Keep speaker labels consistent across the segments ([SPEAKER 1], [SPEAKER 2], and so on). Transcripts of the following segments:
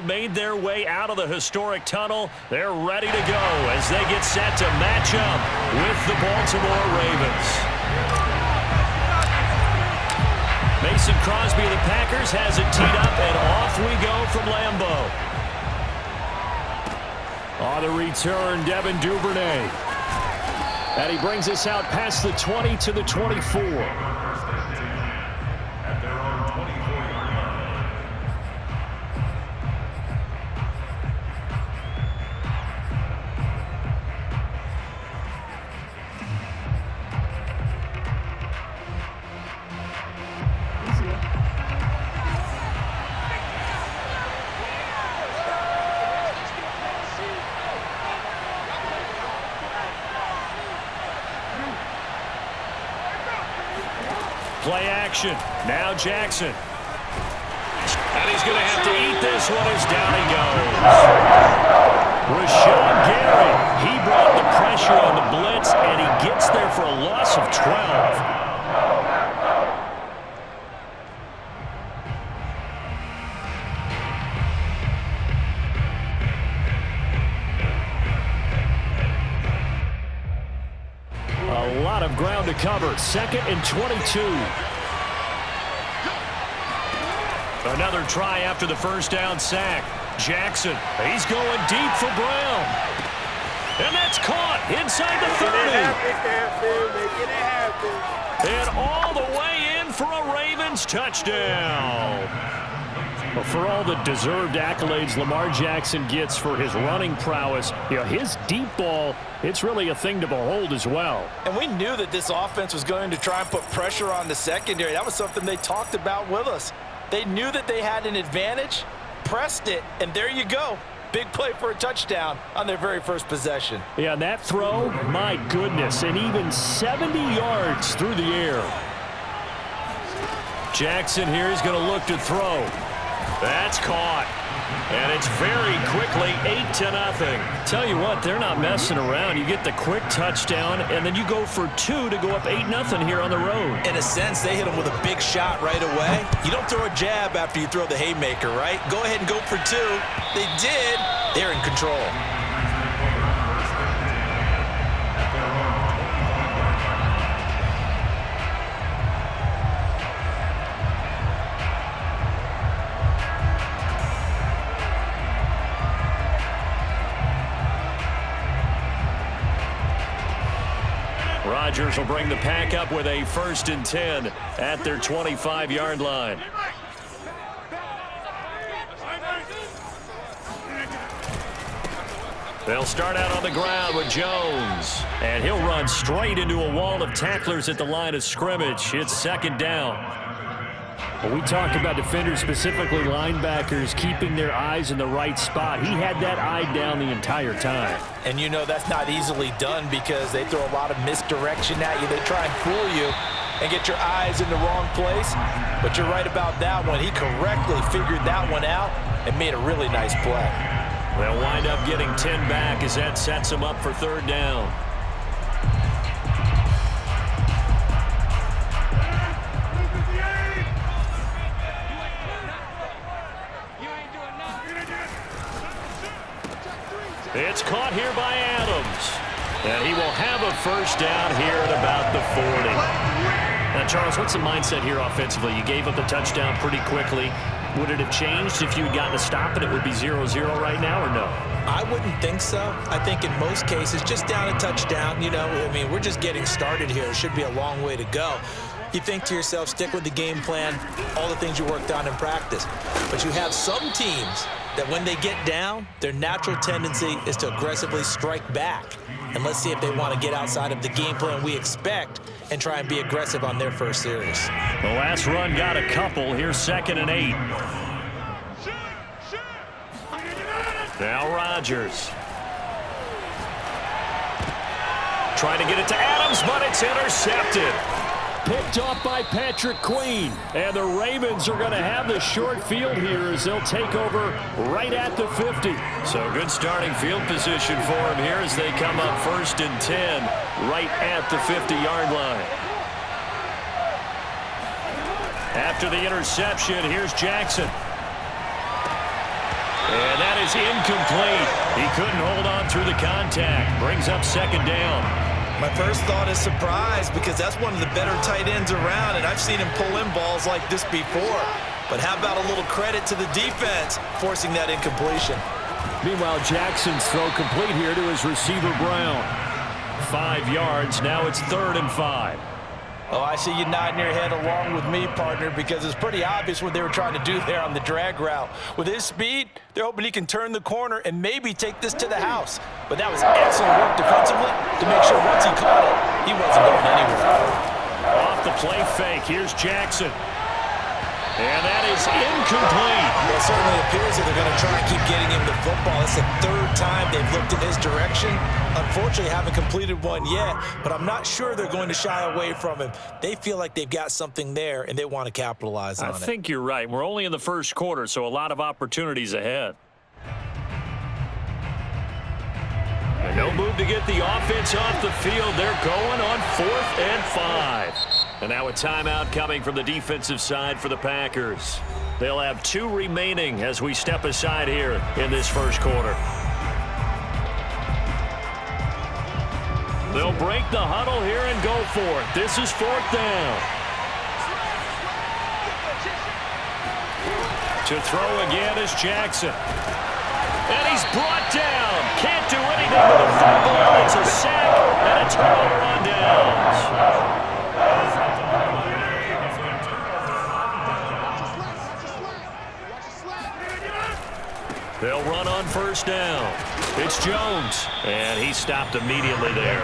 [SPEAKER 1] Made their way out of the historic tunnel. They're ready to go as they get set to match up with the Baltimore Ravens. Mason Crosby of the Packers has it teed up, and off we go from Lambeau. On the return, Devin Duvernay. And he brings us out past the 20 to the 24. Play action. Now Jackson. And he's going to have to eat this one as down he goes. Rashawn Gary. He brought the pressure on the blitz, and he gets there for a loss of 12. A lot of ground to cover. 2nd and 22. Another try after the first down sack. Jackson, he's going deep for Brown. And that's caught inside the 30. And all the way in for a Ravens touchdown. Well, for all the deserved accolades Lamar Jackson gets for his running prowess, his deep ball, it's really a thing to behold as well.
[SPEAKER 2] And we knew that this offense was going to try and put pressure on the secondary. That was something they talked about with us. They knew that they had an advantage, pressed it, and there you go. Big play for a touchdown on their very first possession.
[SPEAKER 1] Yeah, and that throw, my goodness, and even 70 yards through the air. Jackson here is going to look to throw. That's caught. And it's very quickly 8-0. Tell you what, they're not messing around. You get the quick touchdown, and then you go for 2 to go up 8-0 here on the road.
[SPEAKER 2] In a sense, they hit him with a big shot right away. You don't throw a jab after you throw the haymaker, right? Go ahead and go for 2. They did. They're in control.
[SPEAKER 1] Rodgers will bring the pack up with a 1st and 10 at their 25-yard line. They'll start out on the ground with Jones. And he'll run straight into a wall of tacklers at the line of scrimmage. It's 2nd down. When we talk about defenders, specifically linebackers, keeping their eyes in the right spot, he had that eye down the entire time.
[SPEAKER 2] And you know that's not easily done because they throw a lot of misdirection at you. They try and fool you and get your eyes in the wrong place. But you're right about that one. He correctly figured that one out and made a really nice play.
[SPEAKER 1] They'll wind up getting 10 back as that sets them up for 3rd down. It's caught here by Adams. And he will have a 1st down here at about the 40. Now, Charles, what's the mindset here offensively? You gave up the touchdown pretty quickly. Would it have changed if you had gotten a stop and it would be 0-0 right now, or no?
[SPEAKER 2] I wouldn't think so. I think in most cases, just down a touchdown, we're just getting started here. It should be a long way to go. You think to yourself, stick with the game plan, all the things you worked on in practice. But you have some teams that when they get down, their natural tendency is to aggressively strike back. And let's see if they want to get outside of the game plan we expect and try and be aggressive on their first series.
[SPEAKER 1] The last run got a couple. Here's 2nd and 8. Now Rodgers. Trying to get it to Adams, but it's intercepted. Picked off by Patrick Queen. And the Ravens are going to have the short field here as they'll take over right at the 50. So good starting field position for them here as they come up 1st and 10 right at the 50-yard line. After the interception, here's Jackson. is incomplete. He couldn't hold on through the contact. Brings up second down.
[SPEAKER 2] My first thought is surprise because that's one of the better tight ends around, and I've seen him pull in balls like this before. But how about a little credit to the defense forcing that incompletion?
[SPEAKER 1] Meanwhile, Jackson's throw complete here to his receiver, Brown. 5 yards. Now it's 3rd and 5.
[SPEAKER 2] Oh, I see you nodding your head along with me, partner, because it's pretty obvious what they were trying to do there on the drag route. With his speed, they're hoping he can turn the corner and maybe take this to the house. But that was excellent work defensively to make sure once he caught it, he wasn't going anywhere.
[SPEAKER 1] Off the play fake, here's Jackson. And that is incomplete.
[SPEAKER 2] Well, it certainly appears that they're going to try and keep getting him the football. It's the 3rd time they've looked in his direction. Unfortunately, haven't completed one yet, but I'm not sure they're going to shy away from him. They feel like they've got something there, and they want to capitalize on it.
[SPEAKER 1] I think you're right. We're only in the first quarter, so a lot of opportunities ahead. And no move to get the offense off the field. They're going on 4th and 5. And now a timeout coming from the defensive side for the Packers. They'll have 2 remaining as we step aside here in this first quarter. They'll break the huddle here and go for it. This is 4th down. To throw again is Jackson. And he's brought down. Can't do anything with a fumble. It's a sack and a turnover on downs. They'll run on 1st down. It's Jones, and he stopped immediately there.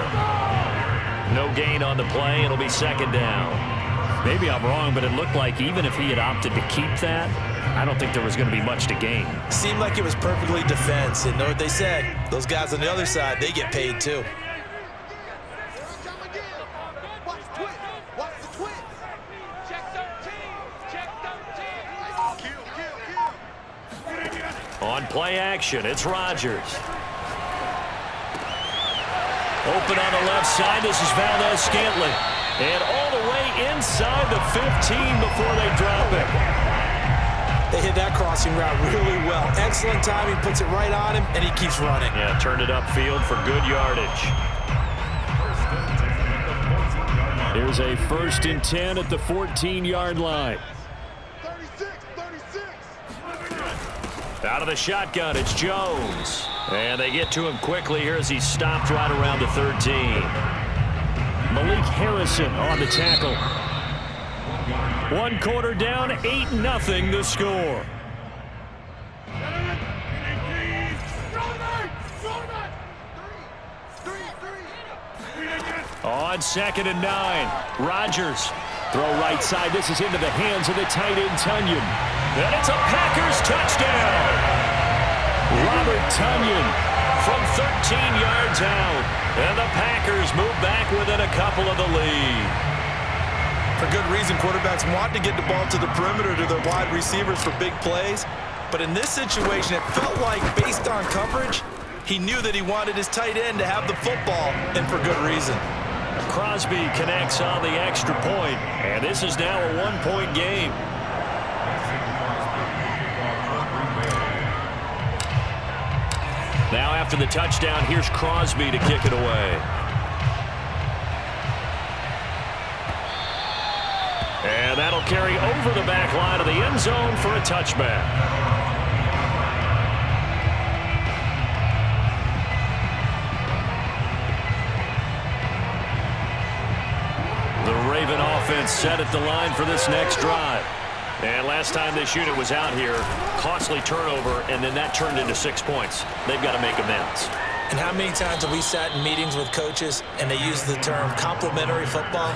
[SPEAKER 1] No gain on the play. It'll be 2nd down. Maybe I'm wrong, but it looked like even if he had opted to keep that, I don't think there was going to be much to gain.
[SPEAKER 2] Seemed like it was perfectly defense, and know what they said? Those guys on the other side, they get paid too.
[SPEAKER 1] On play action, it's Rodgers. Open on the left side, this is Valdez-Scantling. And all the way inside the 15 before they drop it.
[SPEAKER 2] They hit that crossing route really well. Excellent timing, puts it right on him, and he keeps running.
[SPEAKER 1] Yeah, turned it upfield for good yardage. Here's a 1st and 10 at the 14-yard line. Out of the shotgun, it's Jones. And they get to him quickly here as he's stopped right around the 13. Malik Harrison on the tackle. 1 quarter down, 8-0 the score. On 2nd and 9, Rodgers. Throw right side. This is into the hands of the tight end, Tunyon. And it's a Packers touchdown. Robert Tunyon from 13 yards out. And the Packers move back within a couple of the lead.
[SPEAKER 2] For good reason, quarterbacks want to get the ball to the perimeter to their wide receivers for big plays. But in this situation, it felt like, based on coverage, he knew that he wanted his tight end to have the football, and for good reason.
[SPEAKER 1] Crosby connects on the extra point, and this is now a 1-point game. Now after the touchdown, here's Crosby to kick it away. And that'll carry over the back line of the end zone for a touchback. Raven offense set at the line for this next drive. And last time this unit was out here, costly turnover, and then that turned into 6 points. They've got to make amends.
[SPEAKER 2] And how many times have we sat in meetings with coaches and they use the term complementary football?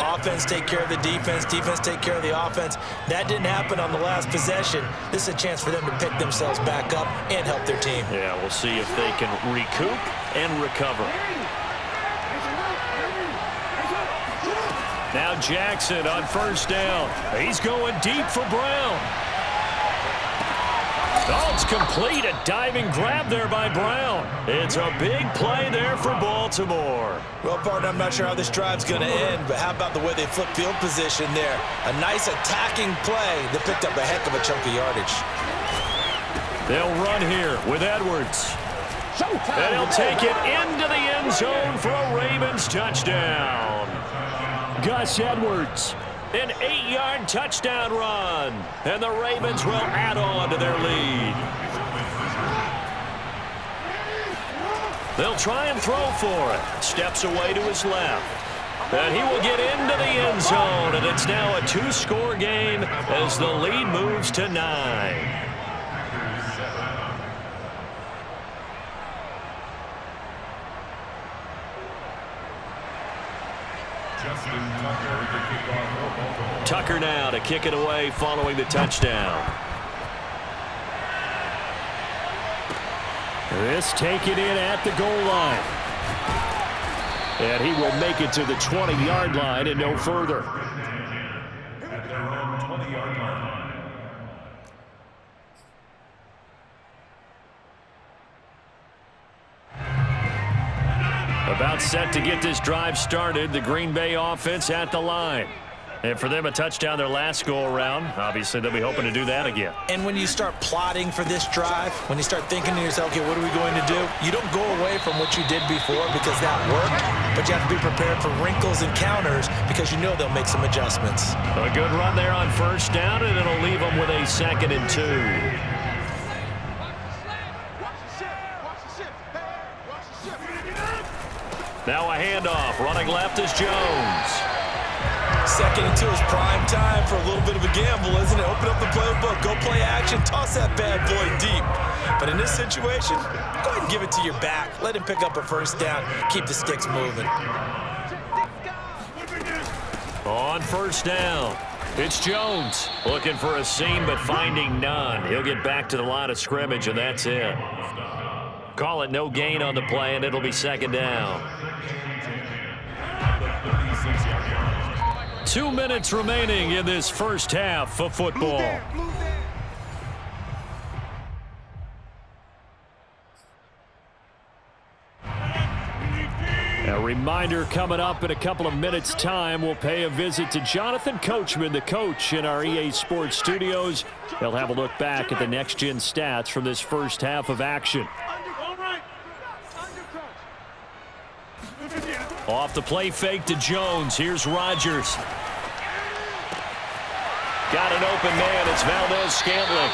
[SPEAKER 2] Offense take care of the defense, defense take care of the offense. That didn't happen on the last possession. This is a chance for them to pick themselves back up and help their team.
[SPEAKER 1] Yeah, we'll see if they can recoup and recover. Now Jackson on 1st down. He's going deep for Brown. Oh, it's complete. A diving grab there by Brown. It's a big play there for Baltimore.
[SPEAKER 2] Well, partner, I'm not sure how this drive's going to end, but how about the way they flip field position there? A nice attacking play that picked up a heck of a chunk of yardage.
[SPEAKER 1] They'll run here with Edwards. And he'll take it into the end zone for a Ravens touchdown. Gus Edwards, an 8-yard touchdown run. And the Ravens will add on to their lead. They'll try and throw for it. Steps away to his left. And he will get into the end zone. And it's now a 2-score game as the lead moves to 9. Tucker now to kick it away following the touchdown. This taken in at the goal line. And he will make it to the 20-yard line and no further.
[SPEAKER 3] At their own 20-yard line.
[SPEAKER 1] About set to get this drive started, the Green Bay offense at the line. And for them, a touchdown their last go-around. Obviously, they'll be hoping to do that again.
[SPEAKER 2] And when you start plotting for this drive, when you start thinking to yourself, okay, what are we going to do? You don't go away from what you did before because that worked, but you have to be prepared for wrinkles and counters because you know they'll make some adjustments.
[SPEAKER 1] A good run there on first down, and it'll leave them with a 2nd and 2. Now a handoff. Running left is Jones.
[SPEAKER 2] 2nd and 2 is prime time for a little bit of a gamble, isn't it? Open up the playbook, go play action, toss that bad boy deep. But in this situation, go ahead and give it to your back. Let him pick up a first down. Keep the sticks moving.
[SPEAKER 1] On first down, it's Jones. Looking for a seam, but finding none. He'll get back to the line of scrimmage, and that's it. Call it no gain on the play, and it'll be 2nd down. 2 minutes remaining in this first half of football. A reminder coming up in a couple of minutes' time. We'll pay a visit to Jonathan Coachman, the coach in our EA Sports studios. They'll have a look back at the next-gen stats from this first half of action. Off the play fake to Jones. Here's Rodgers. Got an open man. It's Valdez-Scantling.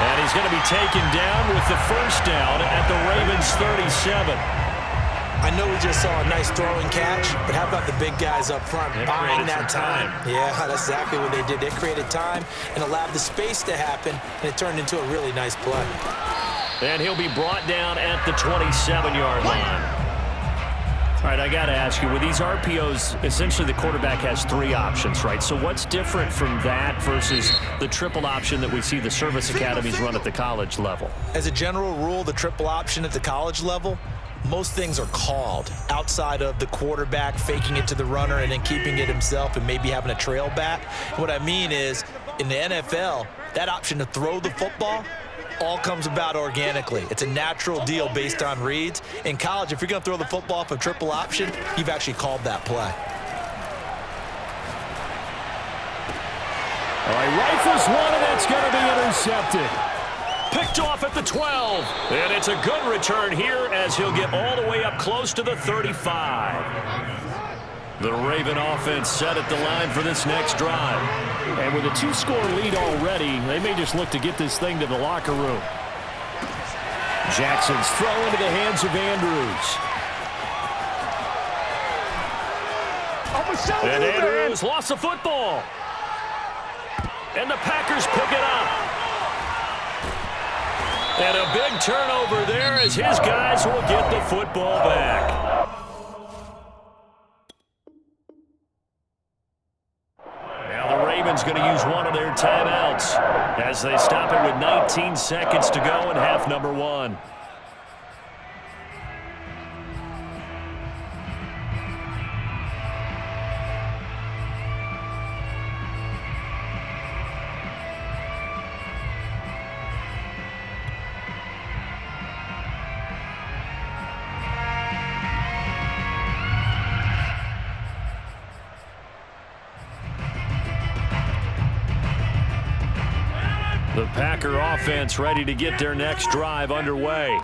[SPEAKER 1] And he's going to be taken down with the first down at the Ravens 37.
[SPEAKER 2] I know we just saw a nice throwing catch, but how about the big guys up front buying that time? Yeah, that's exactly what they did. They created time and allowed the space to happen, and it turned into a really nice play.
[SPEAKER 1] And he'll be brought down at the 27-yard line. All right, I got to ask you, with these RPOs, essentially the quarterback has 3 options, right? So what's different from that versus the triple option that we see the service academies run at the college level?
[SPEAKER 2] As a general rule, the triple option at the college level, most things are called outside of the quarterback faking it to the runner and then keeping it himself and maybe having a trail back. What I mean is, in the NFL, that option to throw the football all comes about organically. It's a natural deal based on reads. In college, if you're going to throw the football off a triple option, you've actually called that play.
[SPEAKER 1] All right, rifles one, and that's going to be intercepted. Picked off at the 12. And it's a good return here as he'll get all the way up close to the 35. The Raven offense set at the line for this next drive. And with a 2-score lead already, they may just look to get this thing to the locker room. Jackson's throw into the hands of Andrews. And Andrews lost the football. And the Packers pick it up. And a big turnover there as his guys will get the football back. Going to use one of their timeouts as they stop it with 19 seconds to go in half number 1. The Packer offense ready to get their next drive underway.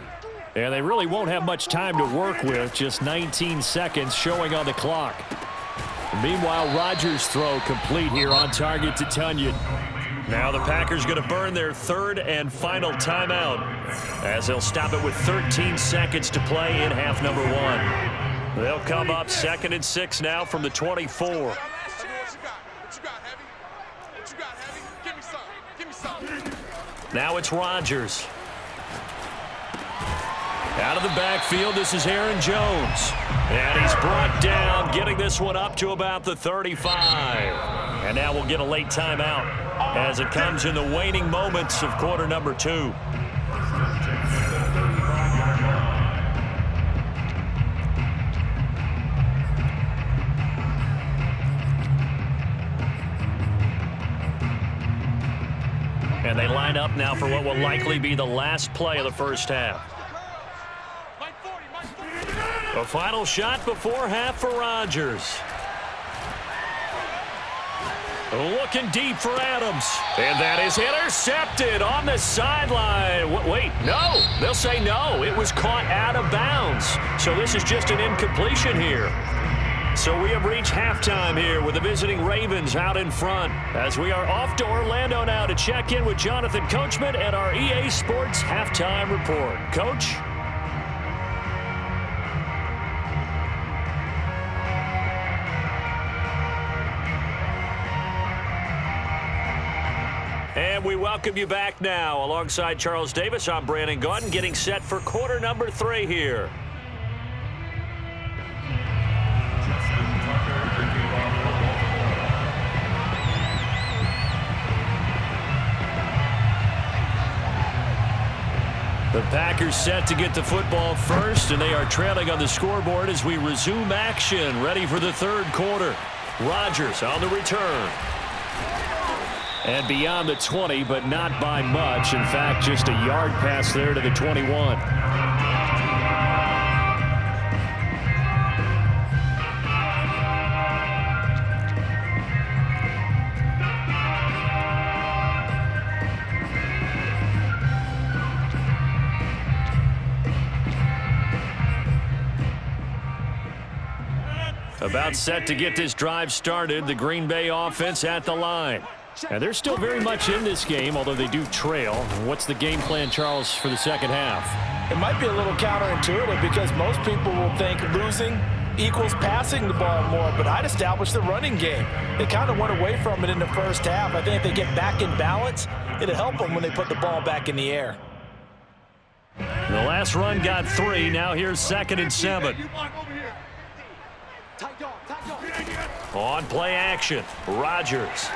[SPEAKER 1] And they really won't have much time to work with, just 19 seconds showing on the clock. Meanwhile, Rodgers' throw complete here on target to Tunyon. Now the Packers going to burn their third and final timeout as they'll stop it with 13 seconds to play in half number one. They'll come up 2nd and 6 now from the 24. Now it's Rodgers. Out of the backfield, this is Aaron Jones. And he's brought down, getting this one up to about the 35. And now we'll get a late timeout as it comes in the waning moments of quarter number 2. And they line up now for what will likely be the last play of the first half. A final shot before half for Rodgers. Looking deep for Adams. And that is intercepted on the sideline. Wait, no. They'll say no. It was caught out of bounds. So this is just an incompletion here. So we have reached halftime here with the visiting Ravens out in front as we are off to Orlando now to check in with Jonathan Coachman and our EA Sports Halftime Report. Coach? And we welcome you back now. Alongside Charles Davis, I'm Brandon Gaudin, getting set for quarter number 3 here. The Packers set to get the football first, and they are trailing on the scoreboard as we resume action, ready for the third quarter. Rodgers on the return. And beyond the 20, but not by much. In fact, just a yard pass there to the 21. About set to get this drive started, the Green Bay offense at the line. And they're still very much in this game, although they do trail. What's the game plan, Charles, for the second half?
[SPEAKER 2] It might be a little counterintuitive because most people will think losing equals passing the ball more, but I'd establish the running game. They kind of went away from it in the first half. I think if they get back in balance, it'll help them when they put the ball back in the air.
[SPEAKER 1] The last run got 3. Now here's 2nd and 7. On play action, Rodgers.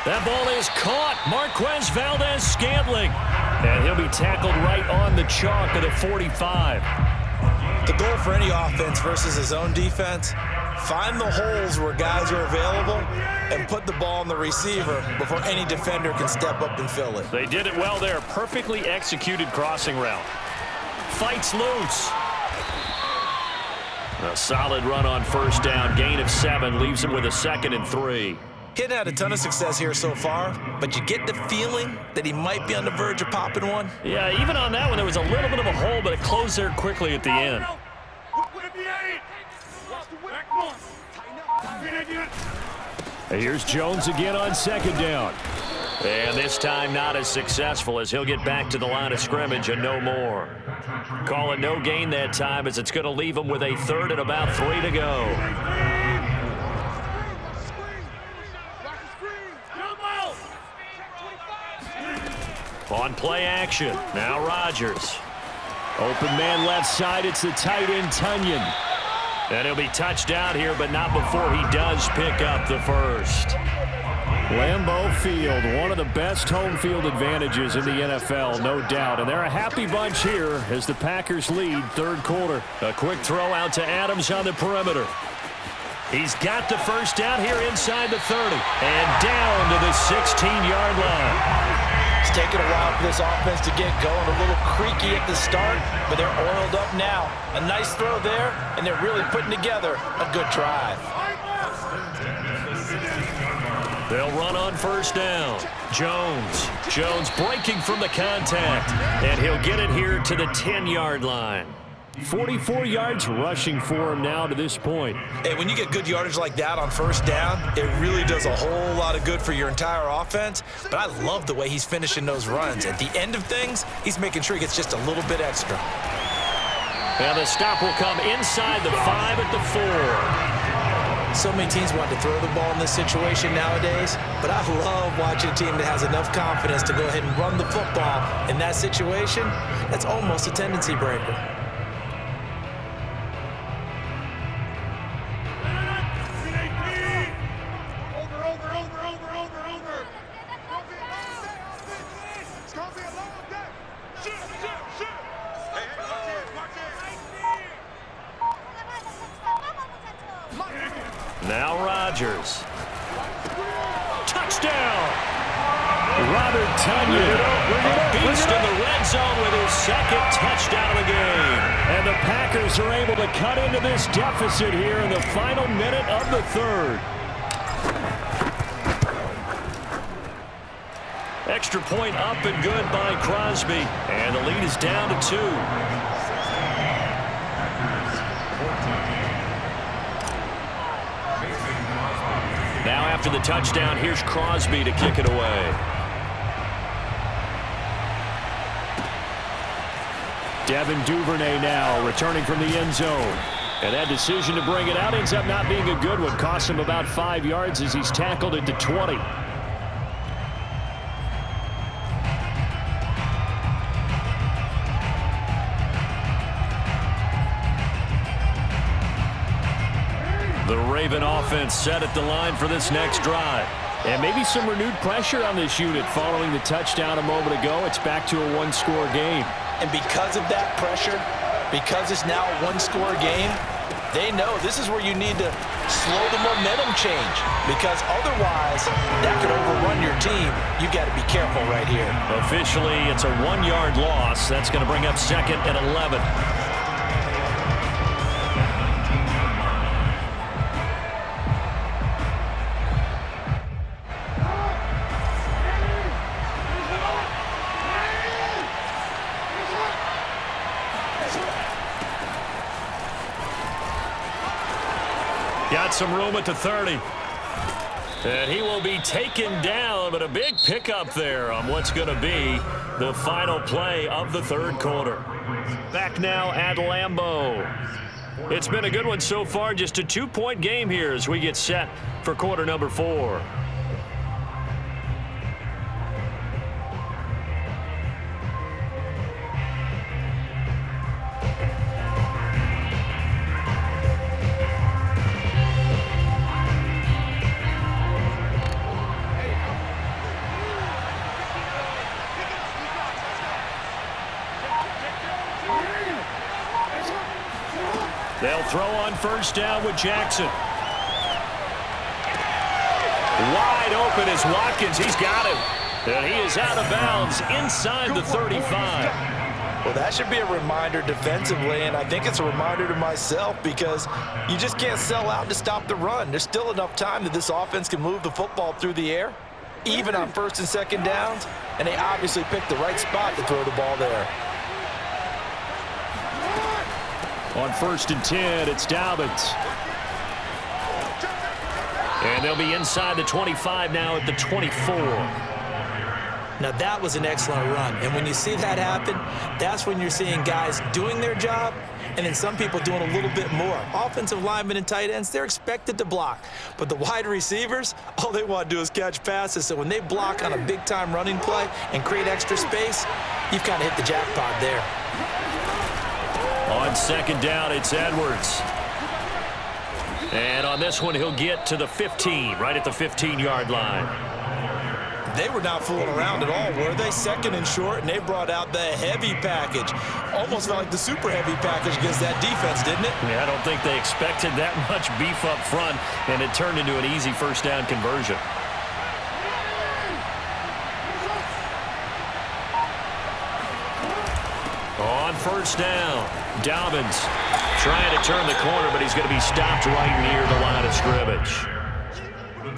[SPEAKER 1] That ball is caught. Marquez Valdez-Scantling. And he'll be tackled right on the chalk of the 45.
[SPEAKER 2] The goal for any offense versus his own defense, find the holes where guys are available and put the ball on the receiver before any defender can step up and fill it.
[SPEAKER 1] They did it well there. Perfectly executed crossing route. Fights loose. A solid run on first down. Gain of 7 leaves him with a 2nd and 3.
[SPEAKER 2] He hadn't had a ton of success here so far, but you get the feeling that he might be on the verge of popping one.
[SPEAKER 1] Yeah, even on that one, there was a little bit of a hole, but it closed there quickly at the end. Here's Jones again on 2nd down. And this time not as successful as he'll get back to the line of scrimmage and no more. Call it no gain that time as it's going to leave him with a 3rd and about 3 to go. On play action, now Rodgers. Open man left side, it's the tight end Tunyon. And he'll be touched down here, but not before he does pick up the first. Lambeau Field, one of the best home field advantages in the NFL, no doubt. And they're a happy bunch here as the Packers lead third quarter. A quick throw out to Adams on the perimeter. He's got the first down here inside the 30 and down to the 16-yard line.
[SPEAKER 2] It's taken a while for this offense to get going. A little creaky at the start, but they're oiled up now. A nice throw there, and they're really putting together a good drive.
[SPEAKER 1] They'll run on first down. Jones breaking from the contact, and he'll get it here to the 10-yard line. 44 yards rushing for him now to this point.
[SPEAKER 2] Hey, when you get good yardage like that on first down, it really does a whole lot of good for your entire offense. But I love the way he's finishing those runs. At the end of things, he's making sure he gets just a little bit extra.
[SPEAKER 1] And the stop will come inside the 5 at the 4.
[SPEAKER 2] So many teams want to throw the ball in this situation nowadays, but I love watching a team that has enough confidence to go ahead and run the football in that situation. That's almost a tendency breaker.
[SPEAKER 1] Now Rodgers. Touchdown! Robert Tonyan, a beast in the red zone with his second touchdown of the game. And the Packers are able to cut into this deficit here in the final minute of the third. Extra point up and good by Crosby. And the lead is down to 2. Now after the touchdown, here's Crosby to kick it away. Devin Duvernay now returning from the end zone. And that decision to bring it out ends up not being a good one. Cost him about 5 yards as he's tackled it to 20. The Raven offense set at the line for this next drive. And maybe some renewed pressure on this unit following the touchdown a moment ago. It's back to a one-score game.
[SPEAKER 2] And because of that pressure, because it's now a one-score game, they know this is where you need to slow the momentum change. Because otherwise, that could overrun your team. You got to be careful right here.
[SPEAKER 1] Officially, it's a 1-yard loss. That's going to bring up second and 11. Got some room at the 30. And he will be taken down, but a big pickup there on what's going to be the final play of the third quarter. Back now at Lambeau. It's been a good one so far, just a 2-point game here as we get set for quarter number 4. They'll throw on first down with Jackson. Wide open is Watkins. He's got him. And he is out of bounds inside the 35.
[SPEAKER 2] Well, that should be a reminder defensively, and I think it's a reminder to myself because you just can't sell out to stop the run. There's still enough time that this offense can move the football through the air, even on first and second downs, and they obviously picked the right spot to throw the ball there.
[SPEAKER 1] On first and 10, it's Dobbins. And they'll be inside the 25 now at the 24.
[SPEAKER 2] Now, that was an excellent run. And when you see that happen, that's when you're seeing guys doing their job and then some people doing a little bit more. Offensive linemen and tight ends, they're expected to block. But the wide receivers, all they want to do is catch passes. So when they block on a big-time running play and create extra space, you've kind of hit the jackpot there.
[SPEAKER 1] On second down, it's Edwards. And on this one, he'll get to the 15, right at the 15-yard line.
[SPEAKER 2] They were not fooling around at all, were they? Second and short, and they brought out the heavy package. Almost felt like the super heavy package against that defense, didn't it?
[SPEAKER 1] Yeah, I don't think they expected that much beef up front, and it turned into an easy first down conversion. On first down, Dobbins trying to turn the corner, but he's going to be stopped right near the line of scrimmage.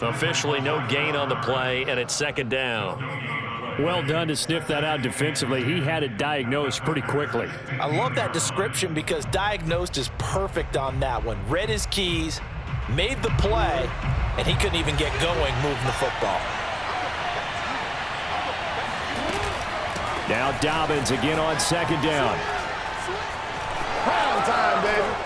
[SPEAKER 1] Officially no gain on the play, and it's second down.
[SPEAKER 4] Well done to sniff that out defensively. He had it diagnosed pretty quickly.
[SPEAKER 2] I love that description because diagnosed is perfect on that one. Read his keys, made the play, and he couldn't even get going moving the football.
[SPEAKER 4] Now Dobbins again on second down.
[SPEAKER 5] Prime time, baby.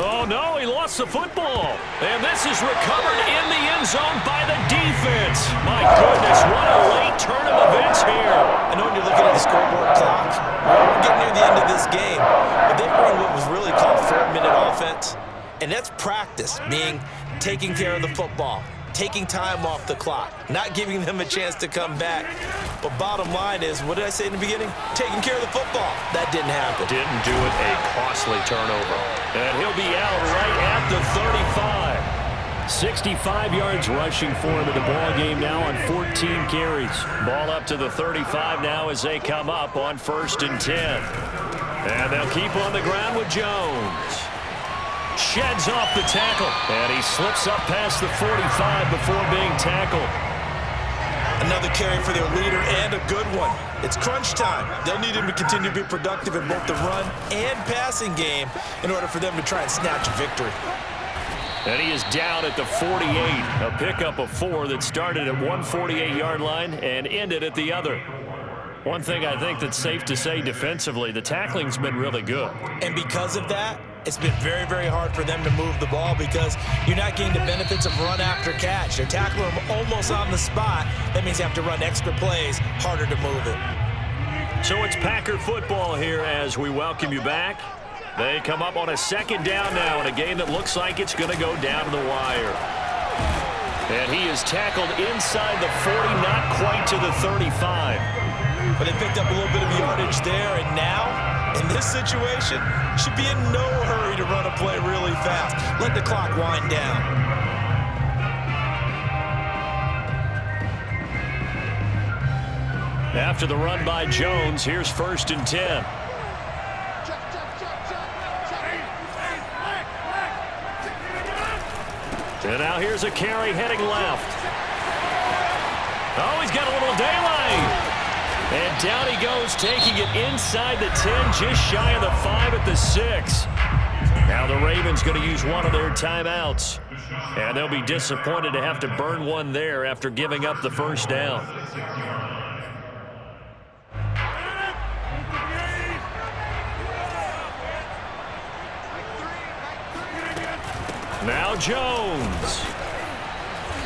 [SPEAKER 1] Oh, no, he lost the football. And this is recovered in the end zone by the defense. My goodness, what a late turn of events here.
[SPEAKER 2] I know when you're looking at the scoreboard clock, we're getting near the end of this game, but they were in what was really called 4-minute offense. And that's practice, meaning taking care of the football, taking time off the clock, not giving them a chance to come back. But bottom line is, what did I say in the beginning? Taking care of the football. That didn't happen.
[SPEAKER 1] Didn't do it, a costly turnover. And he'll be out right at the 35.
[SPEAKER 4] 65 yards rushing for him in the ball game now on 14 carries.
[SPEAKER 1] Ball up to the 35 now as they come up on 1st and 10. And they'll keep on the ground with Jones. Sheds off the tackle, and he slips up past the 45 before being tackled.
[SPEAKER 2] Another carry for their leader, and a good one. It's crunch time. They'll need him to continue to be productive in both the run and passing game in order for them to try and snatch a victory.
[SPEAKER 1] And he is down at the 48, a pickup of 4 that started at 148-yard line and ended at the other. One thing I think that's safe to say defensively, the tackling's been really good.
[SPEAKER 2] And because of that, it's been very, very hard for them to move the ball because you're not getting the benefits of run after catch. They're tackling them almost on the spot. That means you have to run extra plays, harder to move it.
[SPEAKER 1] So it's Packer football here as we welcome you back. They come up on a second down now in a game that looks like it's going to go down to the wire. And he is tackled inside the 40, not quite to the 35.
[SPEAKER 2] But they picked up a little bit of yardage there, and now, in this situation, should be in no hurry to run a play really fast. Let the clock wind down.
[SPEAKER 1] After the run by Jones, here's 1st and 10. And now here's a carry heading left. Oh, he's got a little daylight. And down he goes, taking it inside the 10, just shy of the 5 at the 6. Now the Ravens going to use one of their timeouts. And they'll be disappointed to have to burn one there after giving up the first down. Now Jones.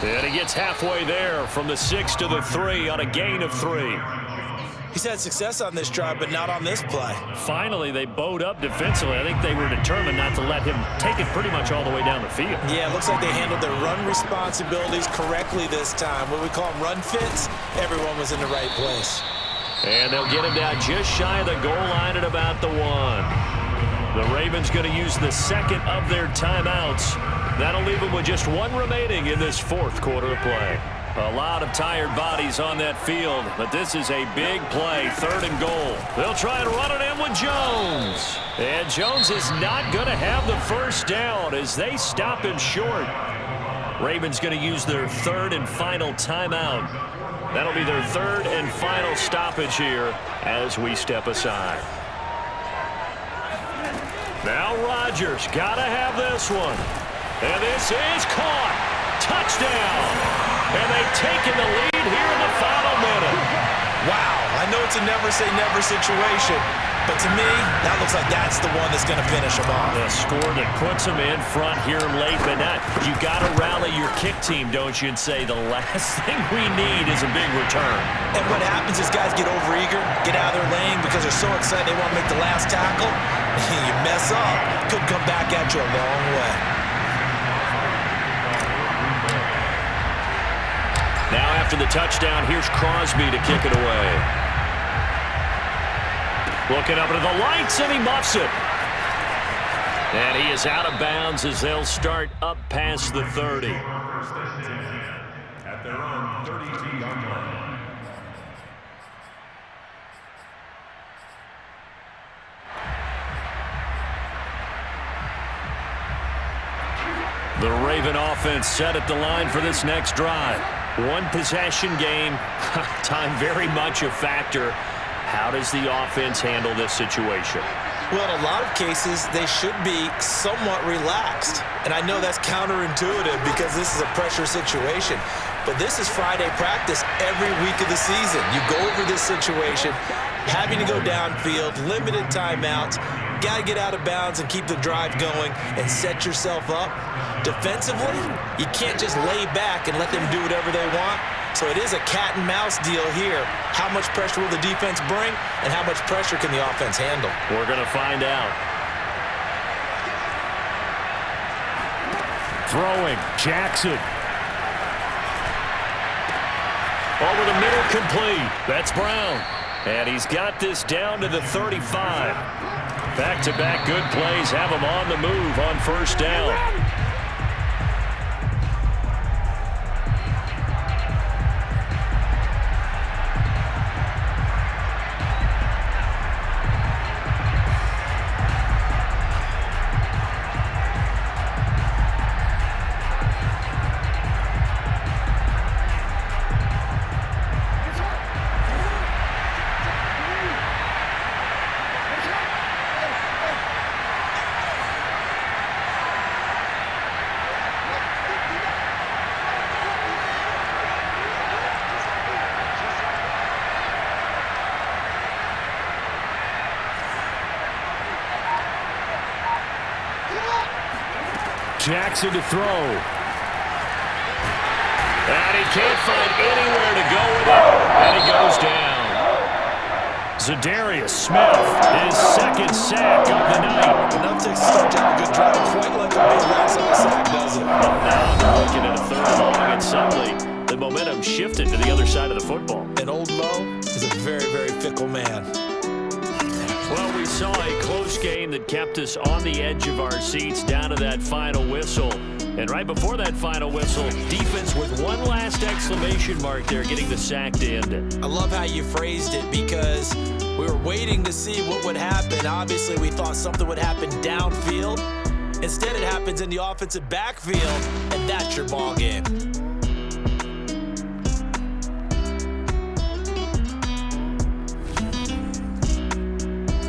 [SPEAKER 1] And he gets halfway there from the 6 to the 3 on a gain of 3.
[SPEAKER 2] He's had success on this drive, but not on this play.
[SPEAKER 1] Finally, they bowed up defensively. I think they were determined not to let him take it pretty much all the way down the field.
[SPEAKER 2] Yeah, it looks like they handled their run responsibilities correctly this time. What we call them run fits, everyone was in the right place.
[SPEAKER 1] And they'll get him down just shy of the goal line at about the 1. The Ravens going to use the second of their timeouts. That'll leave them with just 1 remaining in this 4th quarter of play. A lot of tired bodies on that field, but this is a big play, 3rd and goal. They'll try and run it in with Jones. And Jones is not going to have the first down as they stop him short. Ravens going to use their 3rd and final timeout. That'll be their 3rd and final stoppage here as we step aside. Now Rodgers got to have this one. And this is caught. Touchdown. And they've taken the lead here in the final minute.
[SPEAKER 2] Wow, I know it's a never-say-never situation, but to me, that looks like that's the one that's going to finish them off.
[SPEAKER 1] A score that puts them in front here late, but not. You got to rally your kick team, don't you, and say the last thing we need is a big return.
[SPEAKER 2] And what happens is guys get overeager, get out of their lane because they're so excited they want to make the last tackle. You mess up, could come back at you a long way.
[SPEAKER 1] Now after the touchdown, here's Crosby to kick it away. Looking up into the lights, and he muffs it. And he is out of bounds as they'll start up past the 30.
[SPEAKER 3] At their own 32-yard line.
[SPEAKER 1] The Raven offense set at the line for this next drive. One possession game. Time very much a factor. How does the offense handle this situation?
[SPEAKER 2] Well, in a lot of cases, they should be somewhat relaxed. And I know that's counterintuitive because this is a pressure situation. But this is Friday practice every week of the season. You go over this situation, having to go downfield, limited timeouts, got to get out of bounds and keep the drive going and set yourself up. Defensively, you can't just lay back and let them do whatever they want. So it is a cat and mouse deal here. How much pressure will the defense bring, and how much pressure can the offense handle?
[SPEAKER 1] We're going to find out.
[SPEAKER 4] Throwing, Jackson.
[SPEAKER 1] Over the middle, complete. That's Brown. And he's got this down to the 35. Back-to-back good plays have him on the move on first down.
[SPEAKER 4] Jackson to throw.
[SPEAKER 1] And he can't find anywhere to go with it. And he goes down.
[SPEAKER 4] Za'Darius Smith, his second sack of the night.
[SPEAKER 2] Enough to start to have a good drive, quite like a big loss on the sack, does it?
[SPEAKER 1] Now they're looking at a third and long, and suddenly the momentum shifted to the other side of the football.
[SPEAKER 2] And old Mo is a very, very fickle man.
[SPEAKER 1] Well, we saw a close game that kept us on the edge of our seats down to that final whistle. And right before that final whistle, defense with one last exclamation mark there, getting the sack to end it.
[SPEAKER 2] I love how you phrased it because we were waiting to see what would happen. Obviously, we thought something would happen downfield. Instead, it happens in the offensive backfield, and that's your ball game.